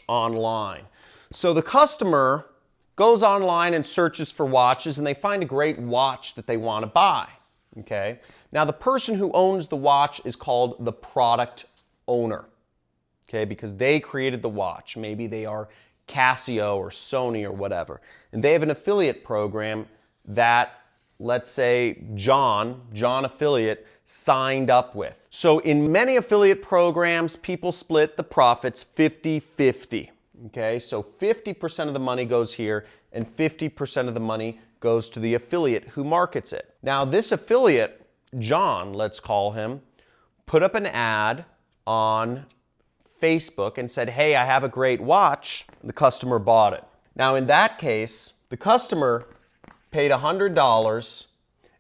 online. So the customer goes online and searches for watches, and they find a great watch that they want to buy. Okay? Now the person who owns the watch is called the product owner. Okay? Because they created the watch. Maybe they are Casio or Sony or whatever. And they have an affiliate program that, let's say, John affiliate, signed up with. So in many affiliate programs, people split the profits 50-50. Okay, so 50% of the money goes here and 50% of the money goes to the affiliate who markets it. Now this affiliate, John, let's call him, put up an ad on Facebook and said, hey, I have a great watch. The customer bought it. Now in that case, the customer paid $100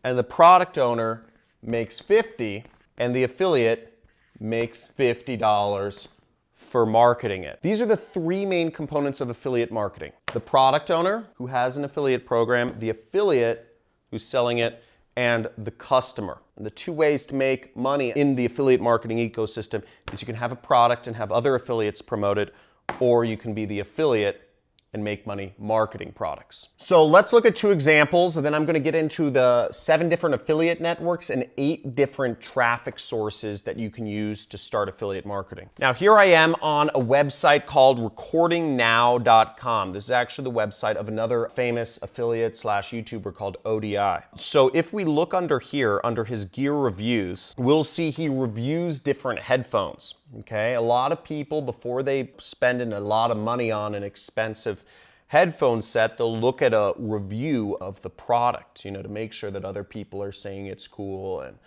and the product owner makes $50 and the affiliate makes $50 for marketing it. These are the three main components of affiliate marketing. The product owner who has an affiliate program, the affiliate who's selling it, and the customer. And the two ways to make money in the affiliate marketing ecosystem is you can have a product and have other affiliates promote it, or you can be the affiliate and make money marketing products. So let's look at two examples, and then I'm going to get into the 7 different affiliate networks and 8 different traffic sources that you can use to start affiliate marketing. Now here I am on a website called recordingnow.com. This is actually the website of another famous affiliate / YouTuber called ODI. So if we look under here, under his gear reviews, we'll see he reviews different headphones. Okay, a lot of people, before they spend a lot of money on an expensive headphone set, they'll look at a review of the product, to make sure that other people are saying it's cool and,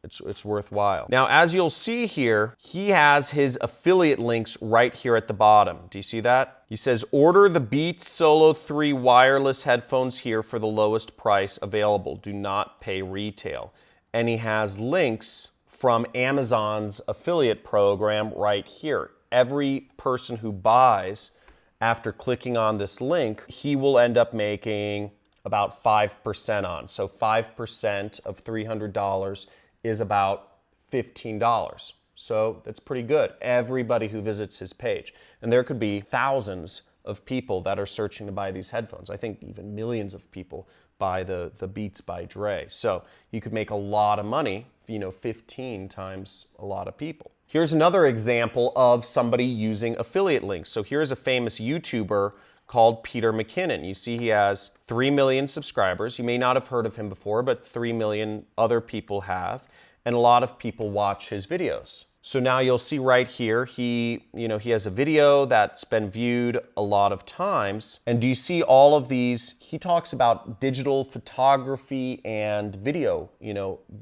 it's worthwhile. Now, as you'll see here, he has his affiliate links right here at the bottom. Do you see that? He says, order the Beats Solo 3 wireless headphones here for the lowest price available. Do not pay retail. And he has links from Amazon's affiliate program right here. Every person who buys after clicking on this link, he will end up making about 5% on. So 5% of $300 is about $15. So that's pretty good. Everybody who visits his page. And there could be thousands of people that are searching to buy these headphones. I think even millions of people buy the Beats by Dre. So you could make a lot of money, 15 times a lot of people. Here's another example of somebody using affiliate links. So here's a famous YouTuber called Peter McKinnon. You see he has 3 million subscribers. You may not have heard of him before, but 3 million other people have. And a lot of people watch his videos. So now you'll see right here, he has a video that's been viewed a lot of times. And do you see all of these? He talks about digital photography and video,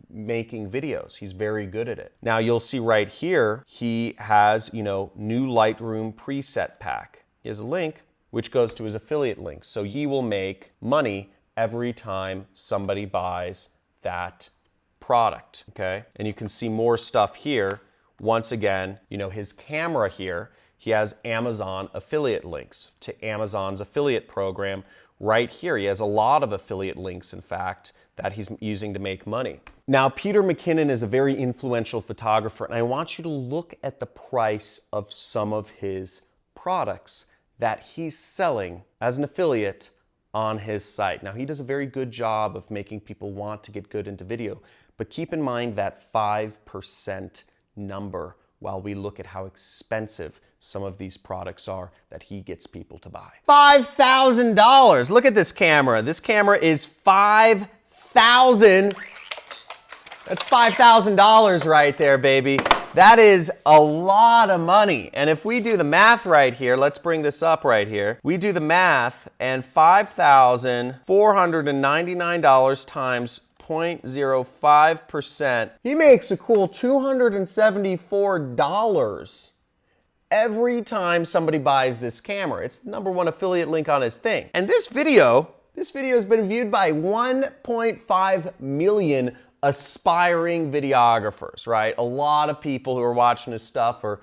making videos. He's very good at it. Now you'll see right here, he has, new Lightroom preset pack. He has a link which goes to his affiliate links. So he will make money every time somebody buys that product, okay? And you can see more stuff here. Once again, his camera here, he has Amazon affiliate links to Amazon's affiliate program right here. He has a lot of affiliate links, in fact, that he's using to make money. Now, Peter McKinnon is a very influential photographer, and I want you to look at the price of some of his products that he's selling as an affiliate on his site. Now, he does a very good job of making people want to get good into video, but keep in mind that 5% number while we look at how expensive some of these products are that he gets people to buy. $5,000. Look at this camera. This camera is $5,000. That's $5,000 right there, baby. That is a lot of money. And if we do the math right here, let's bring this up right here. We do the math, and $5,499 times 0.05%. He makes a cool $274 every time somebody buys this camera. It's the #1 affiliate link on his thing. And this video has been viewed by 1.5 million aspiring videographers, right? A lot of people who are watching his stuff are,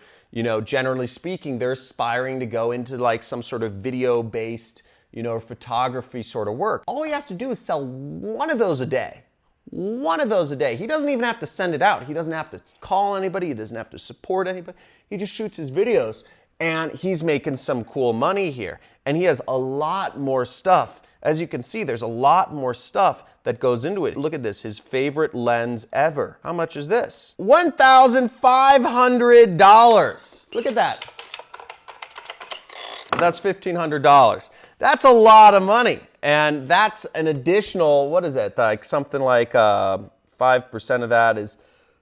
generally speaking, they're aspiring to go into like some sort of video-based, photography sort of work. All he has to do is sell one of those a day. One of those a day. He doesn't even have to send it out. He doesn't have to call anybody. He doesn't have to support anybody. He just shoots his videos. And he's making some cool money here. And he has a lot more stuff. As you can see, there's a lot more stuff that goes into it. Look at this, his favorite lens ever. How much is this? $1,500. Look at that. That's $1,500. That's a lot of money. And that's an additional, what is it? Like something like 5% of that is,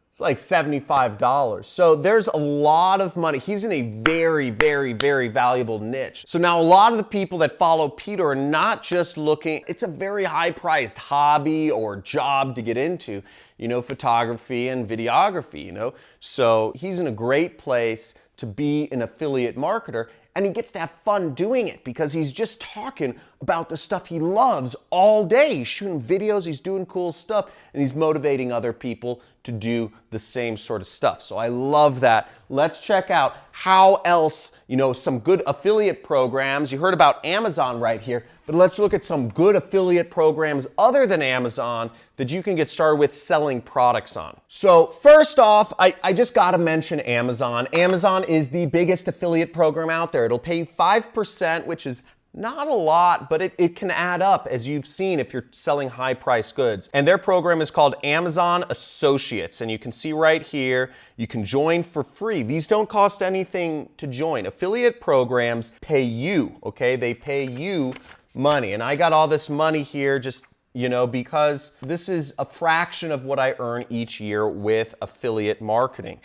it's like $75. So there's a lot of money. He's in a very, very, very valuable niche. So now a lot of the people that follow Peter are not just looking, it's a very high-priced hobby or job to get into, you know, photography and videography, you know. So he's in a great place to be an affiliate marketer, and he gets to have fun doing it because he's just talking about the stuff he loves all day. He's shooting videos, he's doing cool stuff, and he's motivating other people to do the same sort of stuff. So I love that. Let's check out how else, you know, some good affiliate programs. You heard about Amazon right here, but let's look at some good affiliate programs other than Amazon that you can get started with selling products on. So first off, I just gotta mention Amazon. Amazon is the biggest affiliate program out there. It'll pay you 5%, which is not a lot, but it can add up, as you've seen if you're selling high-priced goods. And their program is called Amazon Associates. And you can see right here, you can join for free. These don't cost anything to join. Affiliate programs pay you, okay? They pay you money. And I got all this money here just, you know, because this is a fraction of what I earn each year with affiliate marketing.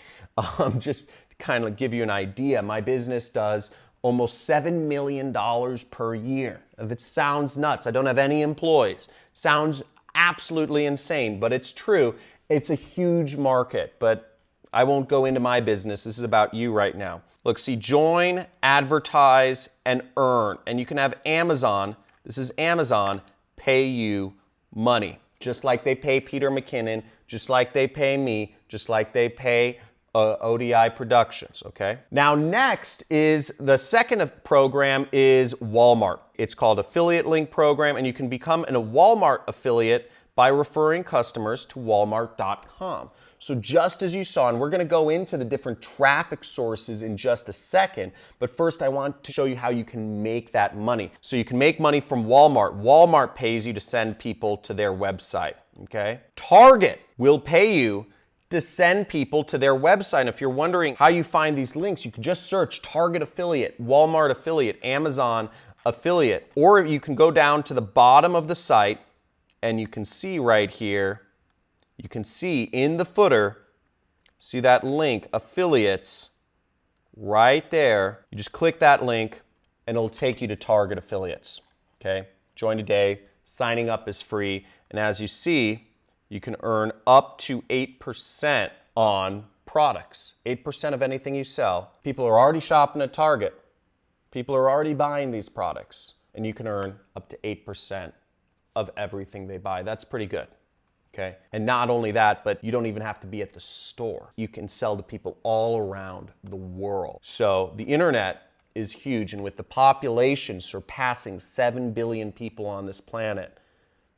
Just to kind of give you an idea, my business does almost $7 million per year. That sounds nuts. I don't have any employees. Sounds absolutely insane, but it's true. It's a huge market, but I won't go into my business. This is about you right now. Look, see, join, advertise, and earn. And you can have Amazon, this is Amazon, pay you money. Just like they pay Peter McKinnon, just like they pay me, just like they pay ODI Productions, okay? Now next is the second program is Walmart. It's called Affiliate Link Program, and you can become a Walmart affiliate by referring customers to walmart.com. So just as you saw, and we're gonna go into the different traffic sources in just a second, but first I want to show you how you can make that money. So you can make money from Walmart. Walmart pays you to send people to their website, okay? Target will pay you to send people to their website. And if you're wondering how you find these links, you can just search Target affiliate, Walmart affiliate, Amazon affiliate, or you can go down to the bottom of the site and you can see right here, you can see in the footer, see that link, affiliates, right there. You just click that link and it'll take you to Target affiliates, okay? Join today, signing up is free, and as you see, you can earn up to 8% on products. 8% of anything you sell. People are already shopping at Target. People are already buying these products. And you can earn up to 8% of everything they buy. That's pretty good, okay? And not only that, but you don't even have to be at the store. You can sell to people all around the world. So the internet is huge, and with the population surpassing 7 billion people on this planet,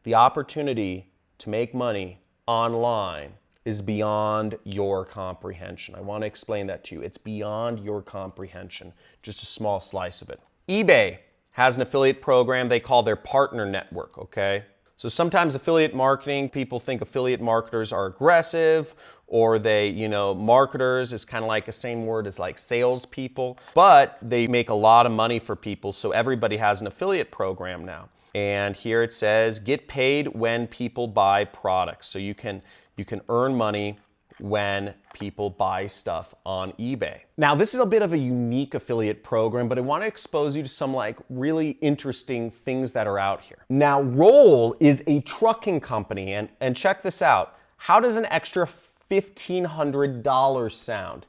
the opportunity to make money online is beyond your comprehension. I want to explain that to you. It's beyond your comprehension, just a small slice of it. eBay has an affiliate program they call their partner network, okay? So sometimes affiliate marketing, people think affiliate marketers are aggressive, or they, you know, marketers is kind of like the same word as like salespeople, but they make a lot of money for people, so everybody has an affiliate program now. And here it says, get paid when people buy products. So you can earn money when people buy stuff on eBay. Now, this is a bit of a unique affiliate program, but I want to expose you to some like really interesting things that are out here. Now, Roll is a trucking company, and check this out. How does an extra $1,500 sound?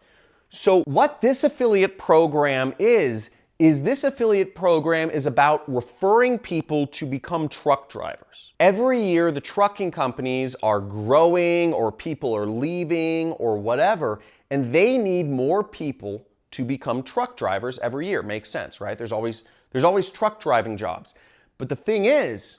So what this affiliate program is this affiliate program is about referring people to become truck drivers. Every year, the trucking companies are growing, or people are leaving, or whatever, and they need more people to become truck drivers every year. Makes sense, right? There's always truck driving jobs. But the thing is,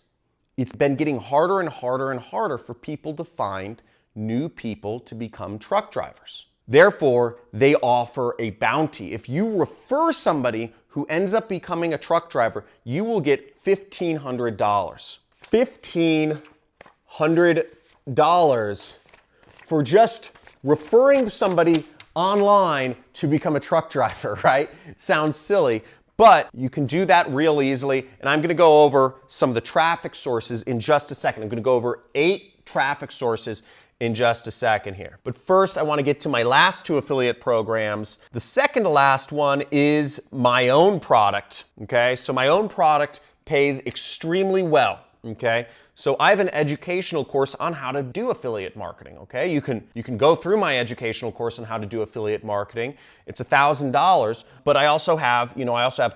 it's been getting harder and harder and harder for people to find new people to become truck drivers. Therefore, they offer a bounty. If you refer somebody who ends up becoming a truck driver, you will get $1,500. $1,500 for just referring somebody online to become a truck driver, right? Sounds silly, but you can do that real easily. And I'm gonna go over some of the traffic sources in just a second. I'm gonna go over 8 traffic sources in just a second here. But first, I wanna get to my last 2 affiliate programs. The second to last one is my own product, okay? So my own product pays extremely well, okay? So I have an educational course on how to do affiliate marketing, okay? You can go through my educational course on how to do affiliate marketing. It's $1,000, but I also have,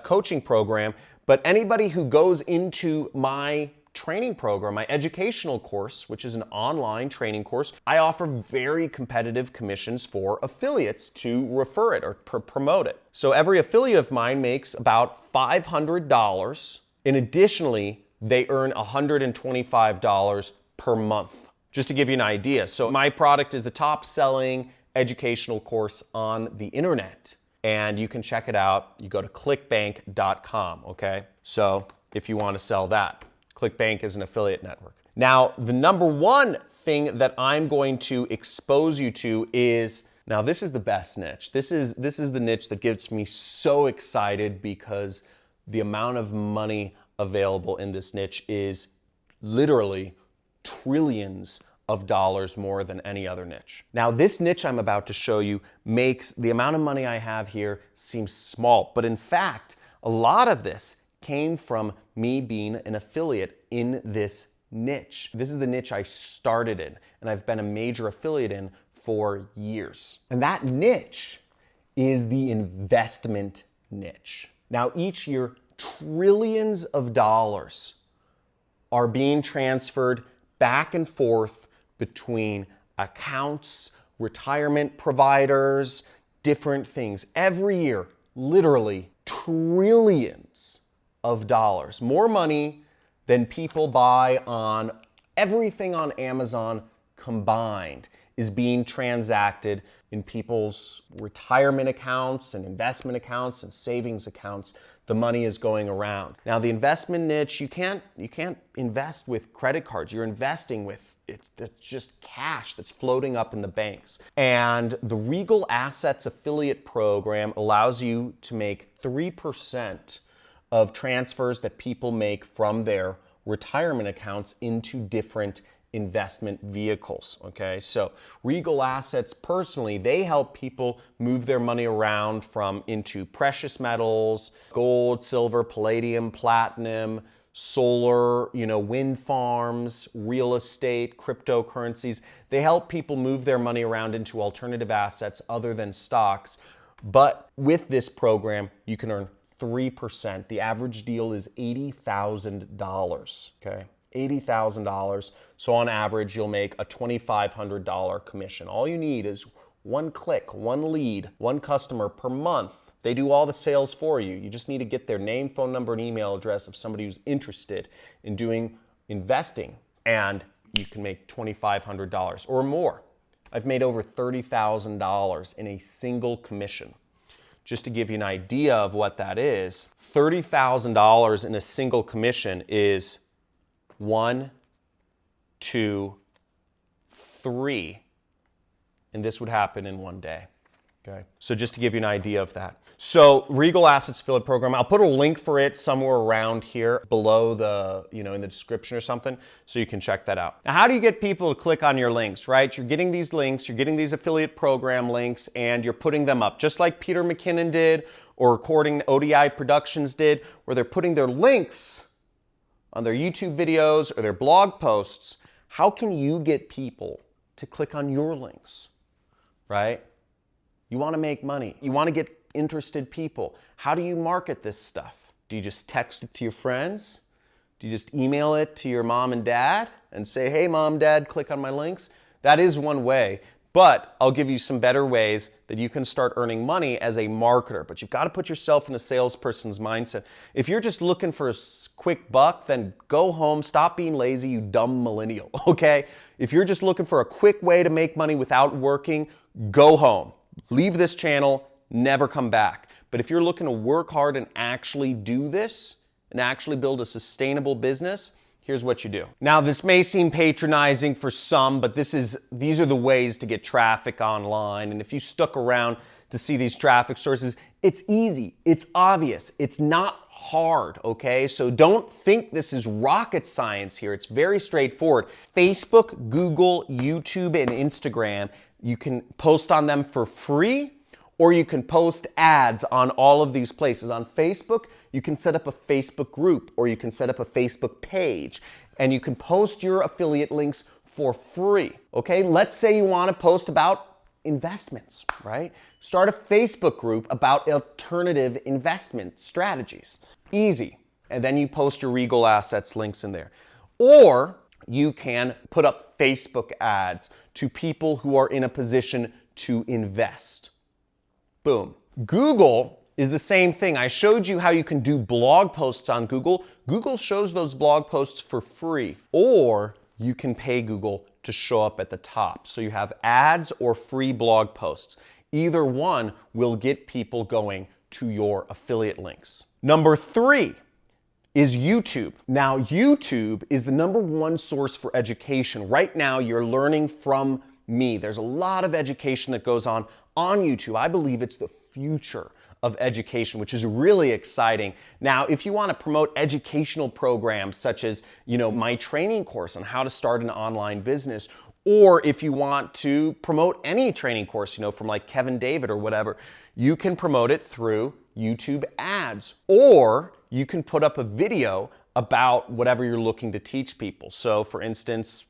coaching program, but anybody who goes into my training program, my educational course, which is an online training course, I offer very competitive commissions for affiliates to refer it or promote it. So every affiliate of mine makes about $500, and additionally, they earn $125 per month, just to give you an idea. So my product is the top selling educational course on the internet, and you can check it out. You go to clickbank.com, okay? So if you want to sell that, Clickbank is an affiliate network. Now, the number one thing that I'm going to expose you to is, now this is the best niche. This is the niche that gets me so excited because the amount of money available in this niche is literally trillions of dollars more than any other niche. Now, this niche I'm about to show you makes the amount of money I have here seem small, but in fact, a lot of this came from me being an affiliate in this niche. This is the niche I started in, and I've been a major affiliate in for years. And that niche is the investment niche. Now, each year, trillions of dollars are being transferred back and forth between accounts, retirement providers, different things. Every year, literally trillions of dollars. More money than people buy on everything on Amazon combined is being transacted in people's retirement accounts and investment accounts and savings accounts. The money is going around. Now, the investment niche, you can't invest with credit cards. You're investing with, it's just cash that's floating up in the banks. And the Regal Assets affiliate program allows you to make 3% of transfers that people make from their retirement accounts into different investment vehicles, okay? So Regal Assets, personally, they help people move their money around into precious metals, gold, silver, palladium, platinum, solar, wind farms, real estate, cryptocurrencies. They help people move their money around into alternative assets other than stocks. But with this program, you can earn 3%. The average deal is $80,000, okay? $80,000. So on average, you'll make a $2,500 commission. All you need is one click, one lead, one customer per month. They do all the sales for you. You just need to get their name, phone number, and email address of somebody who's interested in doing investing, and you can make $2,500 or more. I've made over $30,000 in a single commission. Just to give you an idea of what that is, $30,000 in a single commission is 1, 2, 3, and this would happen in one day, okay? So just to give you an idea of that. So Regal Assets Affiliate Program, I'll put a link for it somewhere around here below the, in the description or something, so you can check that out. Now, how do you get people to click on your links, right? You're getting these links, you're getting these affiliate program links, and you're putting them up, just like Peter McKinnon did, or Recording ODI Productions did, where they're putting their links on their YouTube videos or their blog posts. How can you get people to click on your links, right? You want to make money. You want to get interested people. How do you market this stuff? Do you just text it to your friends? Do you just email it to your mom and dad and say, hey, mom, dad, click on my links? That is one way, but I'll give you some better ways that you can start earning money as a marketer. But you've got to put yourself in a salesperson's mindset. If you're just looking for a quick buck, then go home, stop being lazy, you dumb millennial, okay? If you're just looking for a quick way to make money without working, go home. leave this channel, never come back. But if you're looking to work hard and actually do this, and actually build a sustainable business, here's what you do. Now, this may seem patronizing for some, but these are the ways to get traffic online. And if you stuck around to see these traffic sources, it's easy, it's obvious, it's not hard, okay? So don't think this is rocket science here. It's very straightforward. Facebook, Google, YouTube, and Instagram, you can post on them for free, or you can post ads on all of these places. On Facebook, you can set up a Facebook group, or you can set up a Facebook page, and you can post your affiliate links for free, okay? Let's say you want to post about investments, right? Start a Facebook group about alternative investment strategies. Easy. And then you post your Regal Assets links in there. Or you can put up Facebook ads to people who are in a position to invest. Boom. Google is the same thing. I showed you how you can do blog posts on Google. Google shows those blog posts for free. Or you can pay Google to show up at the top. So you have ads or free blog posts. Either one will get people going to your affiliate links. Number 3 is YouTube. Now, YouTube is the #1 source for education. Right now, you're learning from me. There's a lot of education that goes on YouTube. I believe it's the future of education, which is really exciting. Now, if you want to promote educational programs such as, my training course on how to start an online business, or if you want to promote any training course, from like Kevin David or whatever, you can promote it through YouTube ads, or you can put up a video about whatever you're looking to teach people. So for instance,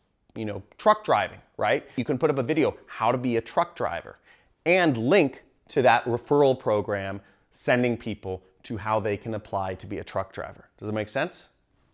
truck driving, right? You can put up a video, how to be a truck driver, and link to that referral program, sending people to how they can apply to be a truck driver. Does it make sense?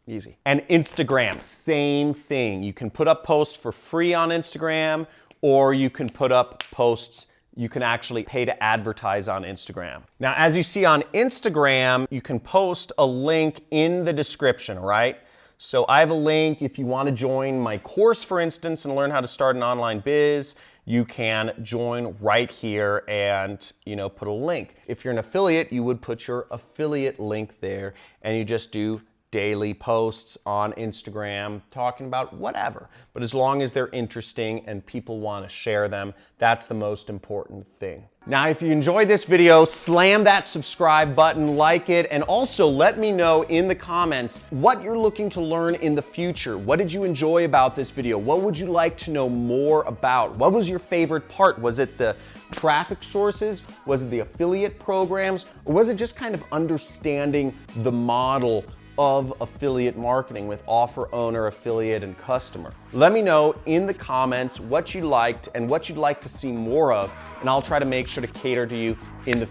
Easy. And Instagram, same thing. You can put up posts for free on Instagram, or you can put up posts, you can actually pay to advertise on Instagram. Now, as you see on Instagram, you can post a link in the description, right? So I have a link if you want to join my course, for instance, and learn how to start an online biz. You can join right here and, put a link. If you're an affiliate, you would put your affiliate link there, and you just do daily posts on Instagram talking about whatever. But as long as they're interesting and people want to share them, that's the most important thing. Now, if you enjoyed this video, slam that subscribe button, like it, and also let me know in the comments what you're looking to learn in the future. What did you enjoy about this video? What would you like to know more about? What was your favorite part? Was it the traffic sources? Was it the affiliate programs? Or was it just kind of understanding the model of affiliate marketing with offer, owner, affiliate, and customer? Let me know in the comments what you liked and what you'd like to see more of, and I'll try to make sure to cater to you in the